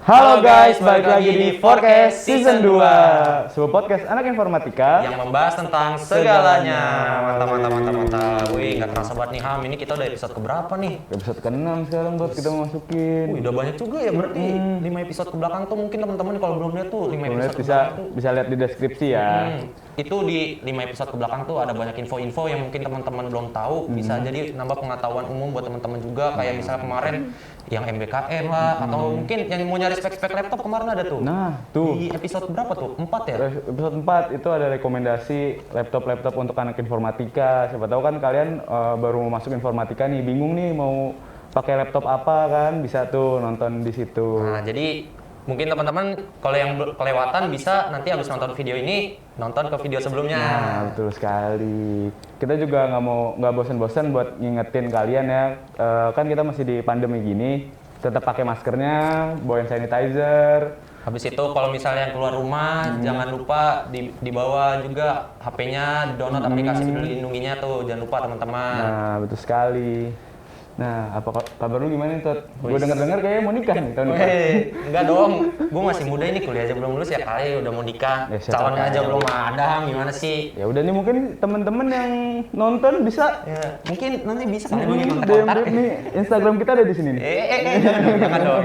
Halo guys, balik lagi di Forecast Season 2, sebuah podcast anak informatika yang membahas tentang segalanya. Mantap. Wih, nggak kerasa banget nih Ham, ini kita udah episode keberapa nih? episode ke-6 sekarang buat kita mau masukin. Wih, udah banyak juga ya, berarti 5 episode ke belakang tuh mungkin teman-teman kalau belum lihat tuh 5 episode ke belakang tuh. Bisa lihat di deskripsi ya. Itu di 5 episode ke belakang tuh ada banyak info-info yang mungkin teman-teman belum tahu, bisa jadi nambah pengetahuan umum buat teman-teman juga, kayak misalnya kemarin yang MBKM lah, atau mungkin yang mau nyari spek-spek laptop kemarin ada tuh. Nah, tuh. Di episode berapa tuh? 4 ya? Episode 4 itu ada rekomendasi laptop-laptop untuk anak informatika. Siapa tahu kan kalian baru mau masuk informatika nih, bingung nih mau pakai laptop apa kan, bisa tuh nonton di situ. Nah, jadi mungkin teman-teman kalau yang kelewatan bisa nanti habis nonton video ini nonton ke video sebelumnya. Nah, betul sekali. Kita juga nggak bosan-bosan buat ngingetin kalian ya. Kan kita masih di pandemi gini, tetap pakai maskernya, bawa hand sanitizer. Habis itu kalau misalnya yang keluar rumah jangan lupa dibawa juga HP-nya, download aplikasi Peduli Lindunginya tuh, jangan lupa teman-teman. Nah, betul sekali. Nah, apa kabar lu gimana nih, Tot? Gue denger-denger kayaknya mau nikah nih tahun depan. Enggak dong, gue masih muda ini, kuliah aja belum lulus ya kali udah mau nikah. Ya, Calonnya aja belum ada, gimana sih? Ya udah nih, mungkin temen-temen yang nonton bisa Ya, mungkin nanti bisa kali gue DM kontak-kontak. nih, Instagram kita ada di sini nih. Jangan dong.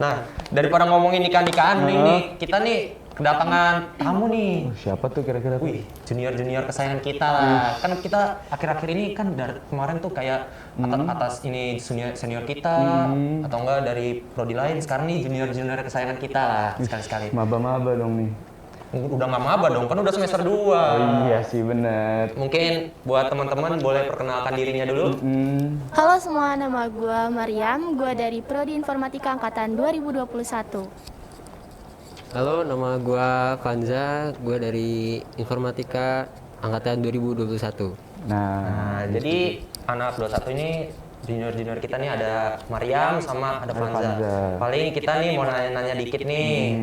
Nah, daripada ngomongin nikah-nikahan nih, kita nih kedatangan tamu nih. Siapa tuh kira-kira? Wih, junior kesayangan kita lah. Kan kita akhir-akhir ini kan dari kemarin tuh kayak atas ini senior kita atau enggak dari prodi lain. Sekarang nih junior kesayangan kita lah sekali-sekali. Maba-maba dong nih. Udah nggak maba dong, kan udah semester 2. Oh iya sih, bener. Mungkin buat teman-teman boleh perkenalkan dirinya dulu. Halo semua, nama gue Mariam, gue dari Prodi Informatika Angkatan 2021. Halo, nama gua Vanza, gua dari Informatika Angkatan 2021. Nah, jadi anak 21 ini junior kita nih ada Mariam sama ada Vanza. Paling kita nih mau nanya-nanya dikit nih.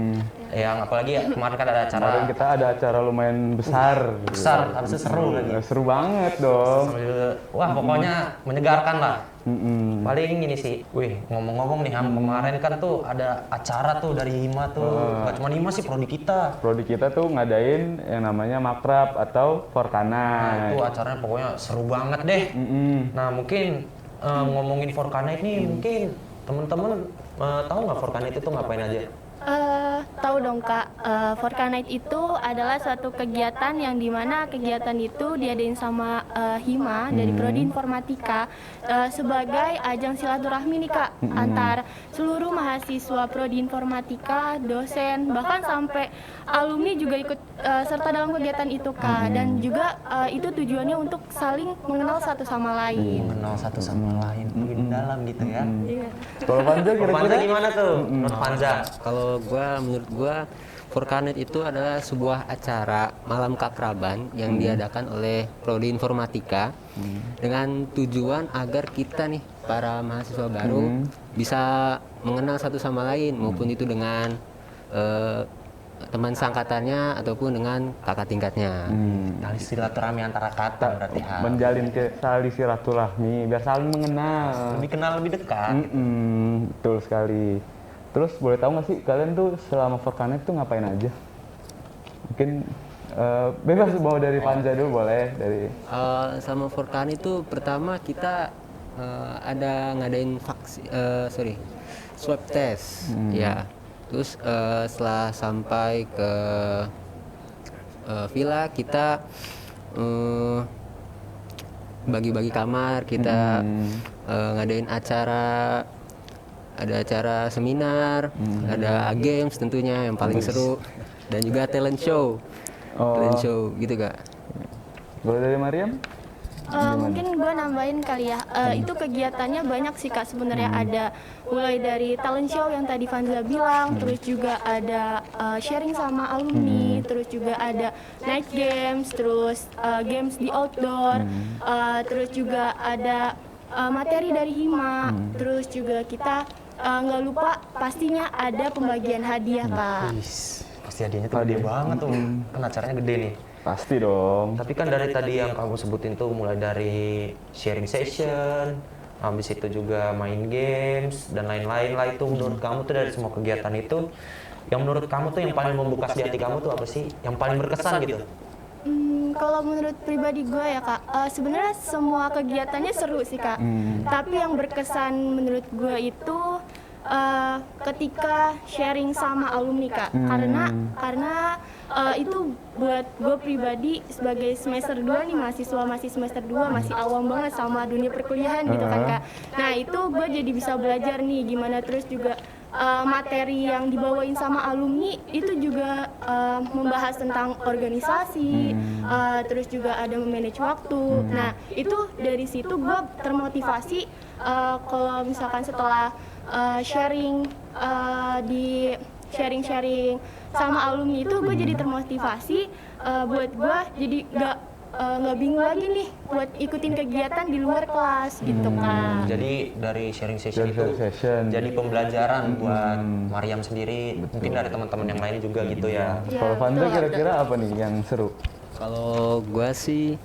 Yang apalagi ya, kemarin kan ada acara. Kemarin kita ada acara lumayan besar. Harusnya seru lagi. Seru banget dong. Wah, pokoknya menyegarkan lah. Paling ini sih, wih ngomong-ngomong nih Ham, kemarin kan tuh ada acara tuh dari Hima tuh, nggak cuma Hima sih, prodi kita. Prodi kita tuh ngadain yang namanya Makrab atau Nah, Forkana. itu acaranya pokoknya seru banget deh. Nah, mungkin ngomongin Forkana ini, mungkin temen-temen tahu nggak Forkana itu tuh ngapain aja? Tahu dong Kak, Forkanight itu adalah suatu kegiatan yang dimana kegiatan itu diadain sama Hima dari Prodi Informatika sebagai ajang silaturahmi nih Kak, antar seluruh mahasiswa Prodi Informatika, dosen, bahkan sampai alumni juga ikut serta dalam kegiatan itu Kak, dan juga itu tujuannya untuk saling mengenal satu sama lain. Mengenal satu sama lain, lebih mendalam gitu ya. Iya. Kalau Vanza Vanza kira-kira gimana tuh? Menurut Vanza? Kalau menurut gua Forkanet itu adalah sebuah acara malam keakraban yang diadakan oleh Prodi Informatika dengan tujuan agar kita nih para mahasiswa baru bisa mengenal satu sama lain, maupun itu dengan teman seangkatannya ataupun dengan kakak tingkatnya. Tali silaturahmi antara kata berarti Ham. menjalin tali silaturahmi biar saling mengenal. Lebih kenal, lebih dekat. Betul sekali. Terus boleh tahu nggak sih kalian tuh selama Forkanet tuh ngapain aja? Mungkin bebas mau dari Vanza dulu boleh dari. Sama Forkanet itu pertama kita ada ngadain swab test, ya. Terus setelah sampai ke villa kita bagi-bagi kamar, kita ngadain acara. Ada acara seminar, ada games tentunya yang paling seru, dan juga talent show gitu Kak. Boleh dari Mariam? Mungkin gue nambahin kali ya, itu kegiatannya banyak sih Kak sebenarnya. Ada mulai dari talent show yang tadi Vanza bilang, terus juga ada sharing sama alumni, terus juga ada night games, terus games di outdoor, terus juga ada materi dari Hima, terus juga kita nggak lupa pastinya ada pembagian hadiah Kak. Pasti hadiahnya tuh gede banget tuh, kan acaranya gede nih. Pasti dong. Tapi kan dari tadi yang kamu sebutin tuh mulai dari sharing session, habis itu juga main games dan lain-lain lah. Itu menurut kamu tuh dari semua kegiatan itu, yang menurut kamu tuh yang paling membekas di hati kamu tuh apa sih? Yang paling berkesan gitu? Kalau menurut pribadi gue ya kak, sebenarnya semua kegiatannya seru sih kak. Tapi yang berkesan menurut gue itu ketika sharing sama alumni kak. Karena itu buat gue pribadi sebagai semester 2 nih, masih semester 2, masih awam banget sama dunia perkuliahan gitu kan kak. Nah itu gue jadi bisa belajar nih gimana, terus juga materi yang dibawain sama alumni itu juga membahas tentang organisasi, terus juga ada memanage waktu. Nah itu dari situ gue termotivasi kalau misalkan setelah sharing sama alumni itu gue jadi termotivasi buat gue jadi nggak bingung lagi nih buat ikutin kegiatan di luar kelas gitu kan. Jadi dari sharing session itu jadi pembelajaran buat Mariam sendiri, mungkin dari teman-teman yang lain juga gitu ya. Kalau Vanza kira-kira apa nih yang seru? Kalau gue sih,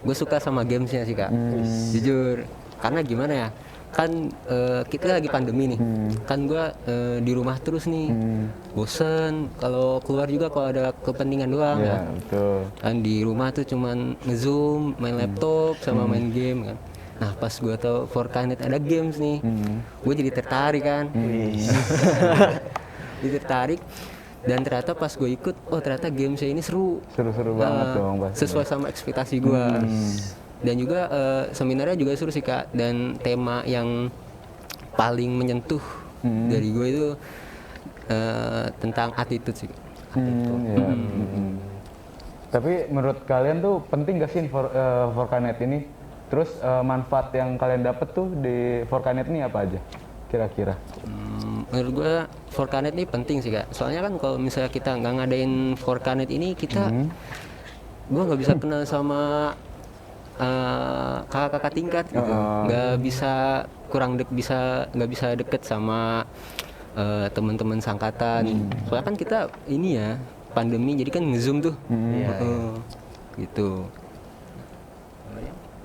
gue suka sama gamesnya sih kak, jujur. Karena gimana ya, kan kita lagi pandemi nih, kan gue di rumah terus nih, bosen. Kalau keluar juga kalau ada kepentingan doang Ya, kan. betul. Kan di rumah tuh cuman nge-zoom, main laptop sama main game kan. Nah pas gue tau Forkanet ada games nih, gue jadi tertarik kan. Jadi tertarik, dan ternyata pas gue ikut, oh ternyata gamesnya ini seru. Seru-seru banget dong pasti. Sesuai sama ekspektasi gue. Dan juga seminarnya juga seru sih kak, dan tema yang paling menyentuh dari gue itu tentang attitude sih. Ya. Tapi menurut kalian tuh penting gak sih Forkanet ini? Terus manfaat yang kalian dapet tuh di Forkanet ini apa aja kira-kira? Menurut gue Forkanet ini penting sih kak. Soalnya kan kalau misalnya kita nggak ngadain Forkanet ini, kita gue nggak bisa kenal sama kakak-kakak tingkat gitu. Nggak bisa nggak bisa deket sama teman-teman sangkatan. Soalnya kan kita ini ya pandemi, jadi kan nge-zoom tuh. Gitu.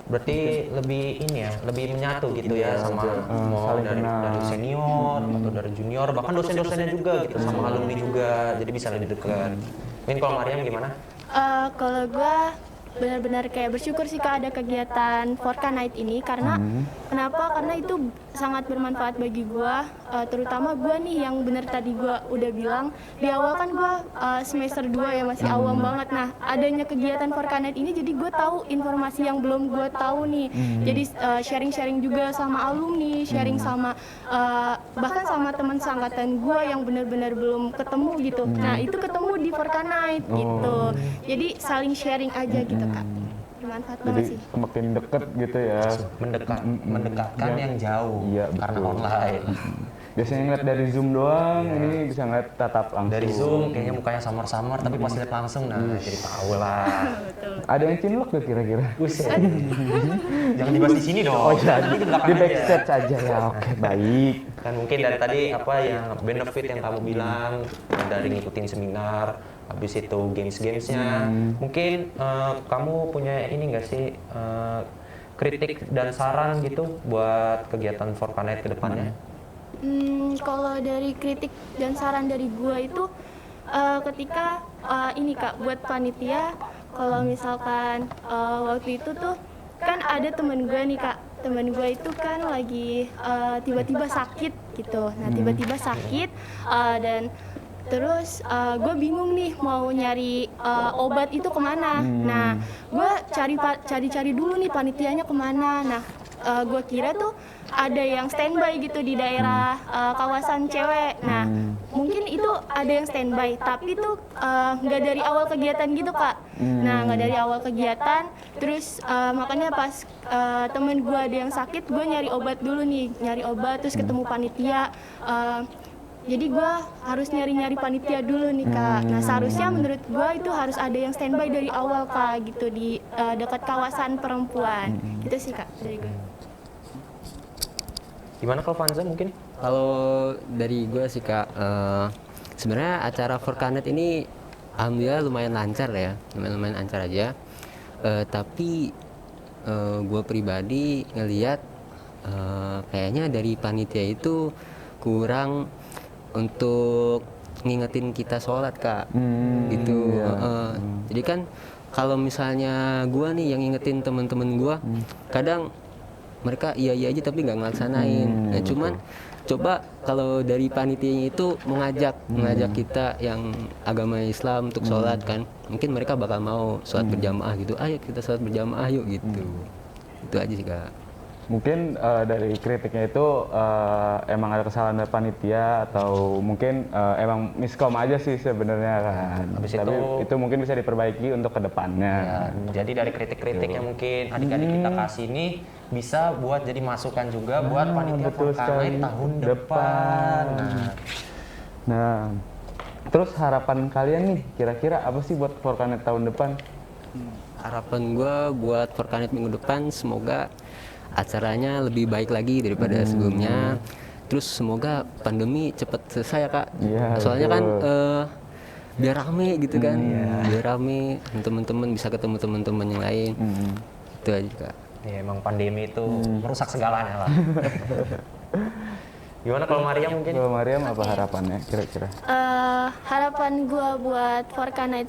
Berarti lebih ini ya, lebih menyatu gitu ya sama mau saling dari kenal. senior atau dari junior, bahkan dosen-dosennya juga gitu, sama alumni juga, jadi bisa lebih dekat. Mungkin kalau Mariam gimana? Kalau gue benar-benar kayak bersyukur sih kak ada kegiatan Forkanet ini, karena kenapa? Karena itu sangat bermanfaat bagi gue, terutama gue nih yang benar tadi gue udah bilang di awal kan gue semester 2 ya, masih awam banget. Nah adanya kegiatan Forkanet ini jadi gue tahu informasi yang belum gue tahu nih, jadi sharing-sharing juga sama alumni, sharing sama bahkan sama teman seangkatan gue yang benar-benar belum ketemu gitu. Nah itu ketemu di Forkanet gitu, jadi saling sharing aja gitu kak. Bermanfaat banget Jadi sih. semakin deket gitu ya. Mendekatkan yang jauh Iya, karena betul. online. Biasanya ngeliat dari Zoom doang, ini bisa ngeliat tatap langsung. Dari Zoom kayaknya mukanya samar-samar, tapi pas lihat langsung nah jadi tahu lah. Ada yang cinlok gak kira-kira? Buset. Jangan dibahas di sini dong. Oh iya, Nanti di belakang di aja. backstage aja ya. Oke, baik. Dan mungkin dari tadi apa yang benefit yang kamu bilang dari ngikutin seminar, habis itu games-gamesnya, mungkin kamu punya ini nggak sih kritik dan saran gitu buat kegiatan Forkanet ke depannya? Kalau dari kritik dan saran dari gua itu ketika ini kak buat panitia, kalau misalkan waktu itu tuh kan ada temen gue nih kak, temen gue itu kan lagi tiba-tiba sakit gitu. Nah tiba-tiba sakit dan terus gue bingung nih mau nyari obat itu kemana. Nah gue cari dulu nih panitianya kemana. Nah gue kira tuh ada yang standby gitu di daerah kawasan cewek. Nah mungkin itu ada yang standby, tapi tuh nggak dari awal kegiatan gitu kak. Nah nggak dari awal kegiatan, terus makanya pas temen gue ada yang sakit, gue nyari obat dulu nih, terus ketemu panitia. Jadi gue harus nyari panitia dulu nih kak. Nah seharusnya menurut gue itu harus ada yang standby dari awal kak gitu di dekat kawasan perempuan. Gitu sih kak dari gue. Gimana kalau Vanza mungkin? Kalau dari gue sih kak, sebenarnya acara Forkanet ini alhamdulillah lumayan lancar ya, lumayan lancar aja. Tapi gue pribadi ngelihat kayaknya dari panitia itu kurang untuk ngingetin kita sholat Kak. Gitu. Jadi kan kalau misalnya gua nih yang ngingetin teman-teman gua, kadang mereka iya aja tapi nggak ngelaksanain. Nah cuman coba kalau dari panitianya itu mengajak kita yang agama Islam untuk sholat kan, mungkin mereka bakal mau sholat berjamaah gitu. Ayo kita sholat berjamaah yuk gitu. Itu aja sih Kak. Mungkin dari kritiknya itu emang ada kesalahan dari panitia atau mungkin emang miskom aja sih sebenarnya kan. Habis Tapi itu mungkin bisa diperbaiki untuk kedepannya. Ya, jadi dari kritik-kritik yang mungkin adik-adik kita kasih ini bisa buat jadi masukan juga buat panitia betul Forkana sekali. tahun depan. Nah, terus harapan kalian nih kira-kira apa sih buat Forkana tahun depan? Harapan gue buat Forkana minggu depan semoga acaranya lebih baik lagi daripada sebelumnya. Terus semoga pandemi cepat selesai ya Kak. Iya, Soalnya betul. kan biar rame gitu kan, biar rame teman-teman bisa ketemu teman-teman yang lain. Itu aja Kak. Ya, emang pandemi itu merusak segalanya lah. Gimana kalau Maria mungkin? Kalau Mariam apa harapannya kira-kira? Harapan gua buat Forkana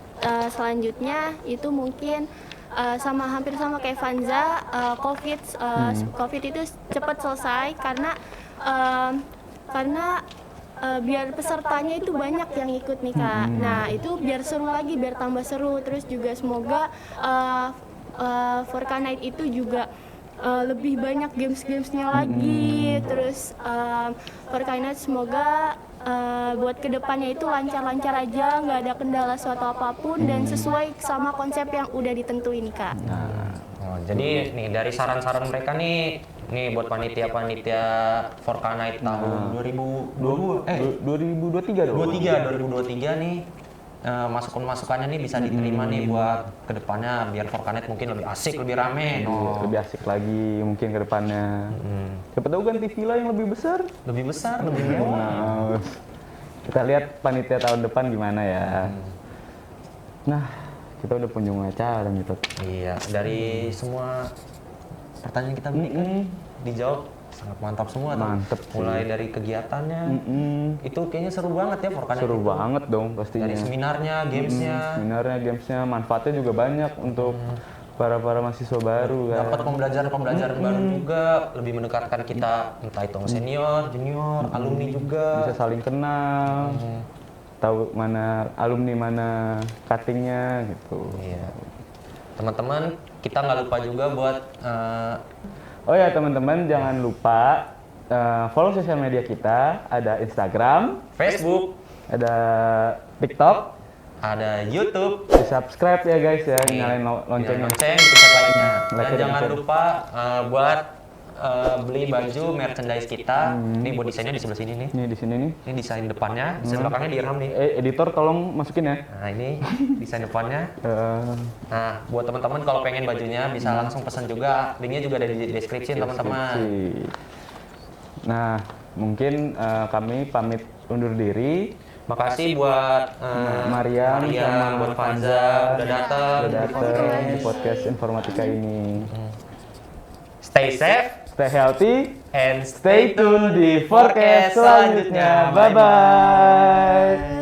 selanjutnya itu mungkin hampir sama kayak Vanza, COVID itu cepat selesai karena biar pesertanya itu banyak yang ikut nih Kak. Nah itu biar seru lagi, biar tambah seru. Terus juga semoga Forkana itu juga lebih banyak games-gamesnya lagi. Terus Forkana semoga buat kedepannya itu lancar-lancar aja, nggak ada kendala suatu apapun dan sesuai sama konsep yang udah ditentuin Kak. Oh, jadi nih dari saran-saran mereka nih buat panitia-panitia Forkana tahun 2023 dong? 2023 nih masukan-masukannya nih bisa diterima nih buat kedepannya biar Forkanet mungkin lebih asik, lebih rame. Iya, lebih asik lagi mungkin ke depannya. Siapa tahu ganti villa yang lebih besar. Lebih besar, lebih mewah. Nah, kita lihat panitia tahun depan gimana ya. Nah, kita udah penghujung acara nih, Tot. Iya, dari semua pertanyaan kita berikan dijawab sangat mantap semua. Mantep sih. Mulai dari kegiatannya, itu kayaknya seru banget ya Forkanet. Seru itu. banget dong pastinya. Dari seminarnya, gamesnya, Seminarnya, gamesnya, manfaatnya juga banyak untuk para mahasiswa baru kan. dapat pembelajaran baru juga, lebih mendekatkan kita entah itu senior, junior, alumni juga. Bisa saling kenal, tahu mana alumni mana cuttingnya gitu. Iya. Teman-teman, kita nggak lupa juga buat Oh ya teman-teman, jangan lupa follow sosial media kita, ada Instagram, Facebook, ada TikTok, ada YouTube, di subscribe ya guys ya, nyalain loncengnya. lonceng, pencet like-nya. Dan Like-nya jangan dipencet. lupa buat beli baju merchandise kita. Nih buat desainnya di sebelah sini nih. Ini di sini nih. Ini desain depannya, desain belakangnya direkam nih. Editor tolong masukin ya. Nah ini desain depannya. Eh, Nah buat teman-teman kalau pengen bajunya bisa langsung pesan juga. Linknya juga ada di deskripsi teman-teman. deskripsi. Nah, mungkin kami pamit undur diri. Makasih buat Mariam sama buat Vanza udah datang. Udah datang di podcast informatika ini. Stay safe Stay healthy, and stay tune di forecast selanjutnya. Bye bye.